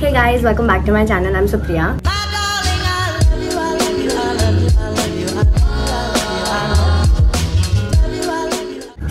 Hey guys, welcome back to my channel. I'm Supriya.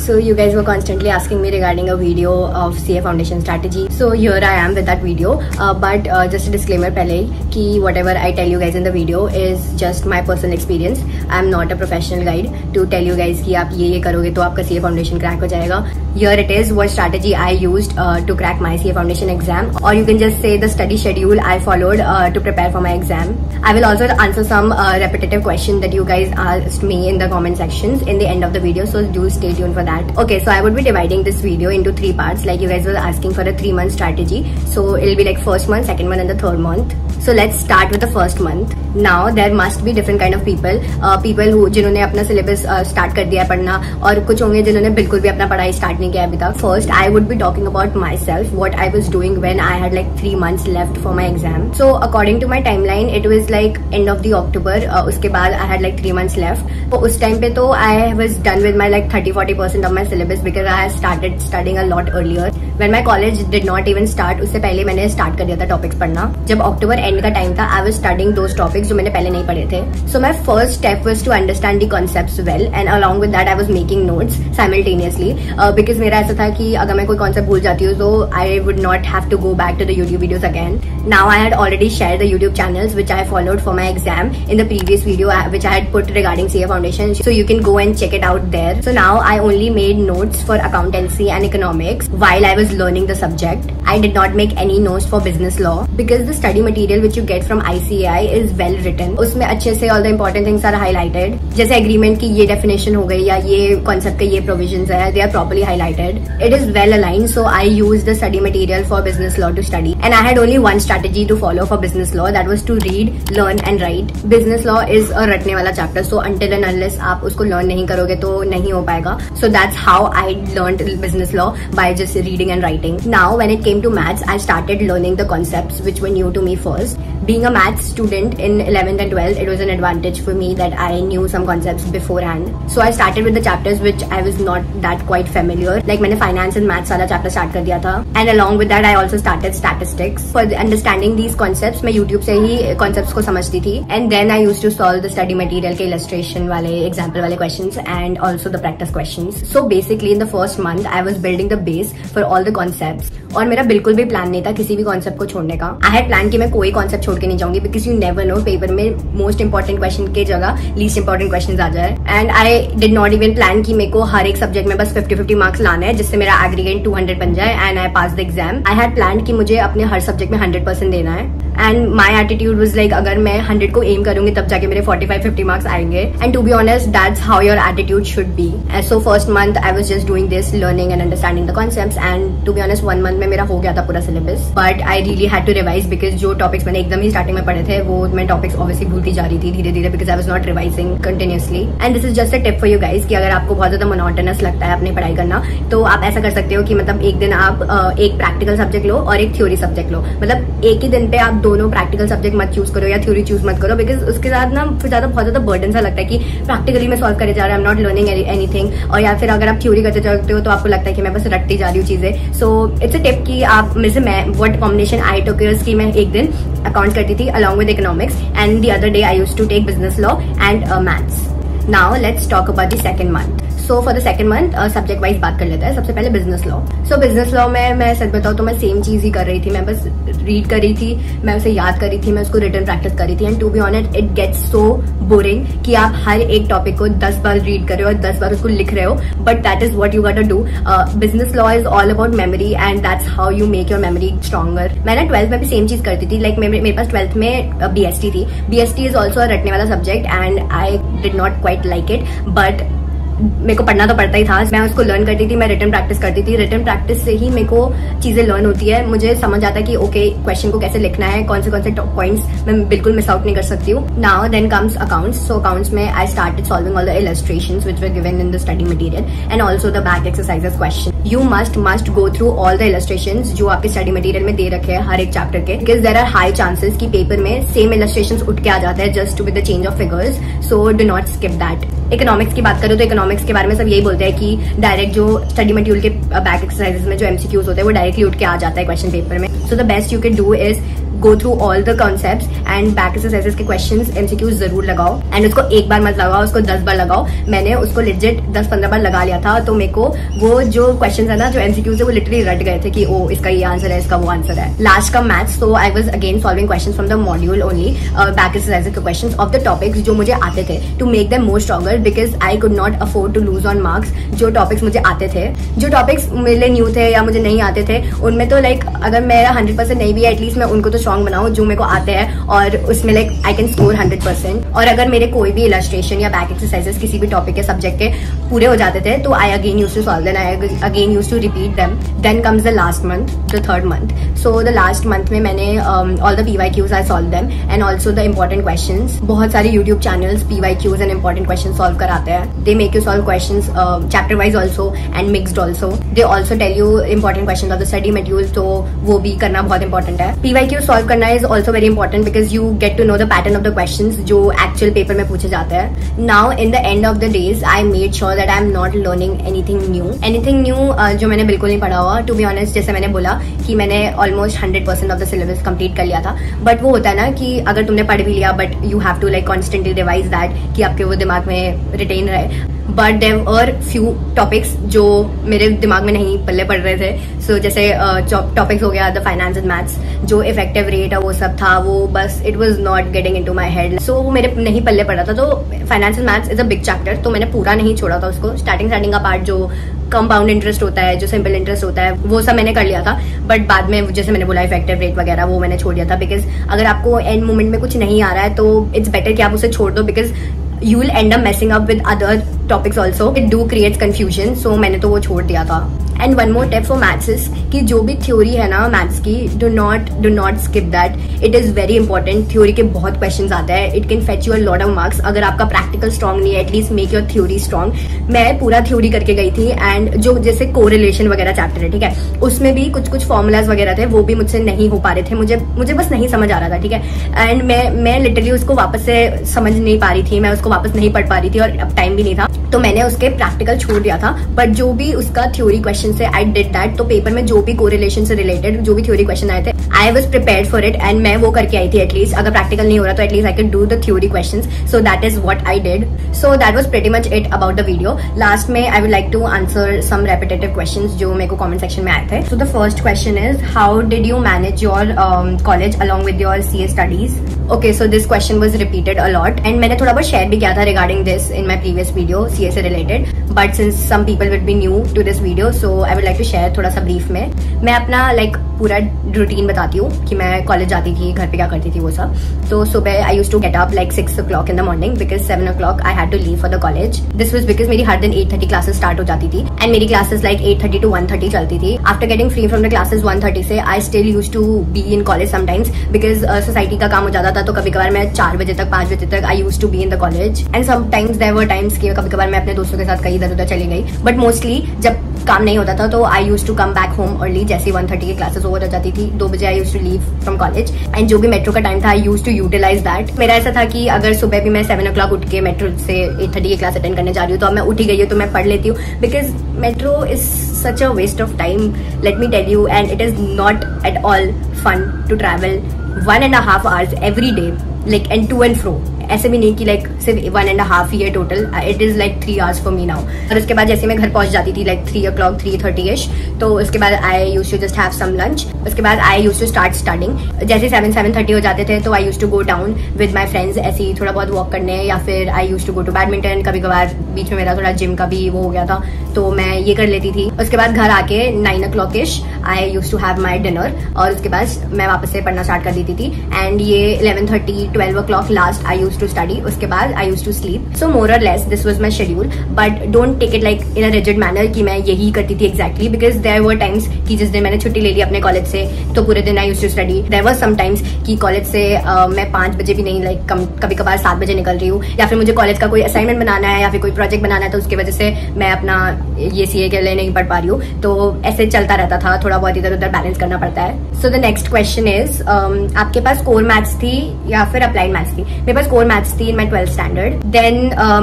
So you guys were constantly asking me regarding a video of CA Foundation strategy. So here I am with that video. But just a disclaimer पहले कि whatever I tell you guys in the video is just my personal experience. I'm not a professional guide to tell you guys कि आप ये करोगे तो आपका CA Foundation crack हो जाएगा. Here it is what strategy I used to crack my CA Foundation exam, or you can just say the study schedule I followed to prepare for my exam. I will also answer some repetitive questions that you guys asked me in the comment sections in the end of the video, so do stay tuned for that. Okay, so I would be dividing this video into 3 parts, like you guys were asking for a 3-month strategy. So it'll be like first month, second month and the third month. So let's start with the first month. Now there must be different kind of people. People who जिन्होंने अपना syllabus start कर दिया है पढ़ना, और कुछ होंगे जिन्होंने बिल्कुल भी अपना पढ़ाई start नहीं किया अभी तक. First, I would be talking about myself, what I was doing when I had like 3 months left for my exam. So according to my timeline, it was like end of the October. उसके बाद I had like 3 months left. तो उस time पे तो I was done with my like 30-40% of my syllabus because I started studying a lot earlier. When my college did not even start, उससे पहले मैंने start कर दिया था topics पढ़ना. जब October end का time था, I was studying those topics जो मैंने पहले नहीं पढ़े थे. So my first step was to understand the concepts well, and along with that I was making notes simultaneously because मेरा ऐसा था कि अगर मैं कोई concept भूल जाती हूँ तो I would not have to go back to the YouTube videos again. Now I had already shared the YouTube channels which I followed for my exam in the previous video which I had put regarding CA Foundation, so you can go and check it out there. So now I only made notes for accountancy and economics while I was learning the subject. I did not make any notes for business law because the study material which you get from ICAI is well written. उसमें अच्छे से all the important things are highlighted. जैसे agreement की ये definition हो गई या ये concept के ये provisions है, they are properly highlighted. It is well aligned, so I used the study material for business law to study. And I had only one strategy to follow for business law, that was to read, learn and write. Business law is a रटने वाला chapter, so until and unless आप उसको learn नहीं करोगे तो नहीं हो पाएगा. So that's how I learned business law, by just reading and writing. Now when it came to maths, I started learning the concepts which were new to me first. Being a maths student in 11th and 12th, it was an advantage for me that I knew some concepts beforehand. So I started with the chapters which I was not that quite familiar. Like मैंने finance and maths वाला chapter start कर दिया था. And along with that, I also started statistics. For understanding these concepts, मैं YouTube से ही concepts को समझती थी. And then I used to solve the study material के illustration वाले, example वाले questions and also the practice questions. So basically in the first month, I was building the base for all the concepts. और मेरा बिल्कुल भी plan नहीं था किसी भी कॉन्सेप्ट को छोड़ने का. आई हैड प्लान कि मैं कोई कॉन्सेप्ट छोड़ के नहीं जाऊंगी because you never know paper में मोस्ट इंपॉर्टेंट क्वेश्चन के जगह लीस्ट इंपॉर्टेंट क्वेश्चन आ जाए. And I did not even plan कि मेरे को हर एक सब्जेक्ट में बस 50-50 मार्क्स लाना है जिससे मेरा एग्रीगेट 200 बन जाए and I pass the exam. I had plan कि मुझे अपने हर सब्जेक्ट में 100% देना है. And my attitude was like अगर मैं 100 को एम करूंगी तब जाके मेरे 45-50 मार्क्स आएंगे. And to be honest that's how your attitude should be. So first month I was just doing this, learning and understanding the concepts. And to be honest 1 month में मेरा हो गया था पूरा syllabus. But I really had to revise because जो topics मैंने एकदम ही starting में पढ़े थे वो मैं टॉपिक्स ऑब्वियसली भूलती जा रही थी धीरे धीरे because I was not revising continuously. And this is just a tip for you guys कि अगर आपको बहुत ज्यादा मोनोटोनस लगता है अपनी पढ़ाई करना तो आप ऐसा कर सकते हो कि मतलब एक दिन आप एक प्रैक्टिकल सब्जेक्ट लो और एक थ्योरी सब्जेक्ट लो. मतलब एक ही दिन पे आप दोनों प्रैक्टिकल सब्जेक्ट मत चूज करो या थ्योरी चूज मत करो बिकॉज उसके साथ ना फिर बहुत ज्यादा बर्डन सा लगता है कि प्रैक्टिकली मैं सॉल्व करे जा रहा हूँ, I am not learning anything. और या फिर अगर आप थ्योरी करते जाते हो तो आपको लगता है कि मैं बस रटती जा रही हूँ चीजें. सो इट्स अ टिप कि आप में से मैं व्हाट कॉम्बिनेशन आई टुक की मैं एक दिन अकाउंट करती थी along with economics and the other day I used to take business law and maths. Now let's talk about the second month. So for the second month subject wise बात कर लेते हैं. सबसे पहले बिजनेस लॉ. सो business law में मैं सच बताऊँ तो मैं सेम चीज ही कर रही थी. मैं बस रीड कर रही थी, मैं उसे याद कर रही थी, मैं उसको रिटर्न प्रैक्टिस कर रही थी. And to be honest it gets so boring कि आप हर एक टॉपिक को 10 बार रीड कर रहे हो और 10 बार उसको लिख रहे हो. But that is what you got to do. Business law is all about memory and that's how you make your memory stronger. मैं ना 12th में भी सेम चीज करती थी. लाइक मेरे पास 12th में BST थी. BST इज ऑल्सो रटने वाला subject and I did not quite like it. But मेरे को पढ़ना तो पड़ता ही था. मैं उसको लर्न करती थी, मैं रिटर्न प्रैक्टिस करती थी. रिटर्न प्रैक्टिस से ही मेरे को चीजें लर्न होती है. मुझे समझ आता है कि ओके क्वेश्चन को कैसे लिखना है, कौन से पॉइंट्स मैं बिल्कुल मिस आउट नहीं कर सकती हूँ. Now then comes accounts. So accounts में I started solving all the illustrations which were given in the study material and also the back exercises question. You must go through all the illustrations जो आपके study material में दे रखे हैं हर एक chapter के because there are high chances कि paper में same illustrations उठ के आ जाते हैं just with the change of figures. So do not skip that. Economics की बात करूँ तो इकोनॉमिक्स के बारे में सब यही बोलते हैं कि डायरेक्ट जो स्टडी मटेरियल के बैक एक्सरसाइजेस में जो एमसीक्यूज होते हैं वो डायरेक्टली उठ के आ जाता है क्वेश्चन पेपर में. So the best you can do is go through all the concepts and back exercises के questions MCQs जरूर लगाओ and उसको एक बार मत लगाओ, उसको 10 बार लगाओ. मैंने उसको legit 10-15 बार लगा लिया था, तो मेरे को वो जो questions है ना, जो MCQs है वो literally रट गए थे कि ओ इसका ये आंसर है, इसका वो आंसर है. लास्ट का मैथ्स, तो I was again solving questions from the module only, back exercises के questions of the topics जो मुझे आते थे to make them more stronger because I could not afford to lose on marks. जो topics मुझे आते थे, जो topics मेरे लिए न्यू थे या मुझे नहीं आते थे, उनमें तो लाइक अगर मेरा 100% नहीं भी है एटलीस्ट मैं उनको तो स्ट्रॉन्ग बनाऊं जो मेरे को आते हैं और उसमें लाइक आई कैन स्कोर 100%. और अगर मेरे कोई भी इलस्ट्रेशन या बैक एक्सरसाइजेस किसी भी टॉपिक के सब्जेक्ट के पूरे हो जाते थे तो I again use to solve them, I again use to repeat them. Then comes the last month, the third month. So the last month में मैंने all the PYQs I solve them and also the important questions. बहुत सारे YouTube channels PYQs and important question solve कराते हैं. They make you solve questions chapter wise also and mixed also. They also tell you important question of the study material, तो वो भी करना बहुत important है. PYQ सॉल्व करना is also very important because you get to know the pattern of the questions जो actual paper में पूछे जाते हैं. Now in the end of the days I made sure that I am not learning anything new जो मैंने बिल्कुल नहीं पढ़ा हुआ. To be honest, जैसे मैंने बोला कि मैंने almost 100% of the syllabus complete कर लिया था, but वो होता है ना कि अगर तुमने पढ़ भी लिया but you have to like constantly revise that कि आपके वो दिमाग में retain रहे. But there were few topics जो मेरे दिमाग में नहीं पल्ले पड़ रहे थे. सो जैसे टॉपिक्स हो गया द फाइनेंस एंड मैथ्स, जो इफेक्टिव रेट है वो सब था, वो बस it was not getting into my head. So वो मेरे नहीं पल्ले पड़ रहा था. तो finance and maths is a big chapter, तो मैंने पूरा नहीं छोड़ा था उसको. स्टार्टिंग का पार्ट जो कंपाउंड इंटरेस्ट होता है, जो सिंपल इंटरेस्ट होता है, वो सब मैंने कर लिया था. बट बाद में जैसे मैंने बोला इफेक्टिव रेट वगैरह वो मैंने छोड़ दिया था. बिकॉज अगर आपको एंड मोमेंट में कुछ नहीं आ रहा है तो इट्स बेटर कि आप उसे छोड़ दो, because you will end up messing up with other topics also. It do creates confusion, so मैंने तो वो छोड़ दिया था. And one more tip for maths is कि जो भी थ्योरी है ना मैथ्स की, do not skip that. It is very important. Theory के बहुत questions आते हैं. It can fetch you a lot of marks. अगर आपका प्रैक्टिकल स्ट्रॉन्ग नहीं है, at least make your theory strong. मैं पूरा थ्योरी करके गई थी एंड जो जैसे कोरिलेशन वगैरह चैप्टर है, ठीक है, उसमें भी कुछ फॉर्मूलाज वगैरह थे, वो भी मुझसे नहीं हो पा रहे थे. मुझे बस नहीं समझ आ रहा था, ठीक है. एंड मैं लिटरली उसको वापस से समझ नहीं पा रही थी, मैं उसको वापस नहीं पढ़ पा रही थी और अब टाइम भी नहीं था, तो मैंने उसके प्रैक्टिकल छोड़ दिया था. बट जो भी उसका थ्योरी क्वेश्चन से आई डिड दैट. तो पेपर में जो भी कोरिलेशन से रिलेटेड जो भी थ्योरी क्वेश्चन आए थे, I was prepared for it and मैं वो करके आई थी. एटलीस्ट अगर प्रैक्टिकल नहीं हो रहा तो at least I can do the theory questions. So that is what I did. So that was pretty much it about the video. Last में I would like to answer some repetitive questions जो मेरे को comment section में आए थे. So the first question is how did you manage your college along with your CA studies. Okay, so this question was repeated a lot and मैंने थोड़ा बहुत share भी किया था regarding this in my previous video CA से related, but since some people would be new to this video, so I would like to share थोड़ा सा brief में. मैं अपना like पूरा रूटीन बताती हूँ कि मैं कॉलेज जाती थी, घर पे क्या करती थी वो सब. तो सुबह I use to get up like 6 o'clock in the morning because 7 o'clock I had to leave for the college. This was because मेरी हर दिन 8:30 क्लासेस स्टार्ट हो जाती थी and मेरी क्लासेस like 8:30 to 1:30 चलती थी. After getting free from the classes 1:30 से I still used to be in college sometimes because society का काम हो जाता था, तो कभी कभार मैं 4 बजे तक 5 बजे तक I use to be in the college and sometimes there were times कि कभी कभार मैं अपने दोस्तों के साथ कहीं इधर उधर चली गई. बट मोस्टली जब काम नहीं होता था तो I use to come back home early. जैसे 1:30 की क्लासेस ओवर हो जाती थी, 2 बजे I use to leave from college and जो भी मेट्रो का टाइम था I use to utilize that. मेरा ऐसा था कि अगर सुबह भी मैं 7 o'clock उठ के मेट्रो से 8:30 की क्लास अटेंड करने जा रही हूँ तो अब मैं उठी गई हूँ तो मैं पढ़ लेती हूँ, because metro is such a waste of time, let me tell you, and it is not at all fun to travel 1.5 hours every day, like and to and fro. ऐसे भी नहीं कि लाइक सिर्फ 1.5 year total, it is like 3 hours for me now. और उसके बाद जैसे मैं घर पहुंच जाती थी लाइक 3 o'clock 3:30ish, तो उसके बाद I use to just have some lunch. उसके बाद I use to start studying. जैसे 7:30 हो जाते थे तो I use to go down with my friends ऐसे ही थोड़ा बहुत वॉक करने, या फिर I use to go to badminton. कभी कभार बीच में मेरा थोड़ा जिम का भी वो हो गया था तो मैं ये कर लेती थी. उसके बाद घर आके 9 o'clock-ish I use to have my dinner और उसके बाद मैं वापस से पढ़ना स्टार्ट कर देती थी. एंड ये 11:30 12 o'clock last I use to study. उसके बाद I use to sleep. So more और less this was my schedule, but don't take it like in a rigid manner कि मैं यही करती थी exactly, because there were times कि जिस दिन मैंने छुट्टी ले ली अपने कॉलेज से तो पूरे दिन I use to study. There were some times कि कॉलेज से मैं 5 बजे भी नहीं, लाइक कभी कभार 7 बजे निकल रही हूँ, या फिर मुझे कॉलेज का कोई असाइनमेंट बनाना है या फिर कोई प्रोजेक्ट बनाना है तो उसकी वजह से मैं अपना ये CA के लिए नहीं पढ़ पा रही हूँ. तो ऐसे चलता रहता था, थोड़ा बहुत इधर उधर बैलेंस करना पड़ता है. So the next question is आपके पास कोर मैथ्स थी या फिर अप्लाइड मैथ्स थी. मेरे पास कोर मैथ्स थी in my 12th standard. Then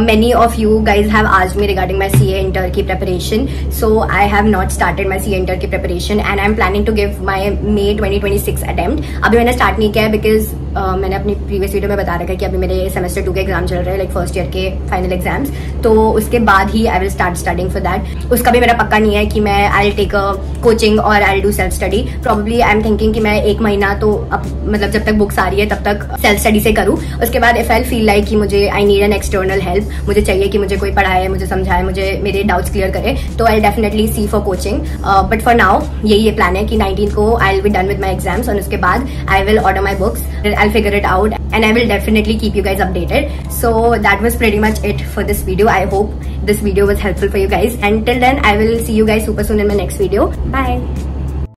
many of you guys have asked me regarding my CA inter की preparation. So I have not started my CA inter की preparation and I'm planning to give my May 2026 attempt. अभी मैंने start नहीं किया है because मैंने अपनी previous video में बता रखा है कि अभी मेरे सेमेस्टर 2 के एग्जाम चल रहे हैं, लाइक फर्स्ट ईयर के फाइनल एग्जाम्स. तो उसके बाद ही I will start studying for that. उसका भी मेरा पक्का नहीं है कि मैं I will take a coaching और I will do self study. Probably I am thinking कि मैं 1 महीना तो मतलब जब तक बुक्स आ रही है तब तक सेल्फ स्टडी से करूँ. उसके बाद इफ आई फील लाइक कि मुझे I need an external help, मुझे चाहिए कि मुझे कोई पढ़ाए, मुझे समझाए, मुझे मेरे डाउट्स क्लियर करे, तो I definitely see for coaching. But for now यही प्लान है कि 19 को I will be done with my exams और उसके बाद I will order my books, I will figure it out and I will definitely keep you guys updated. So that was pretty much it for this video. I hope this video was helpful for you guys, and till then I will see you guys super soon in my next video. Bye.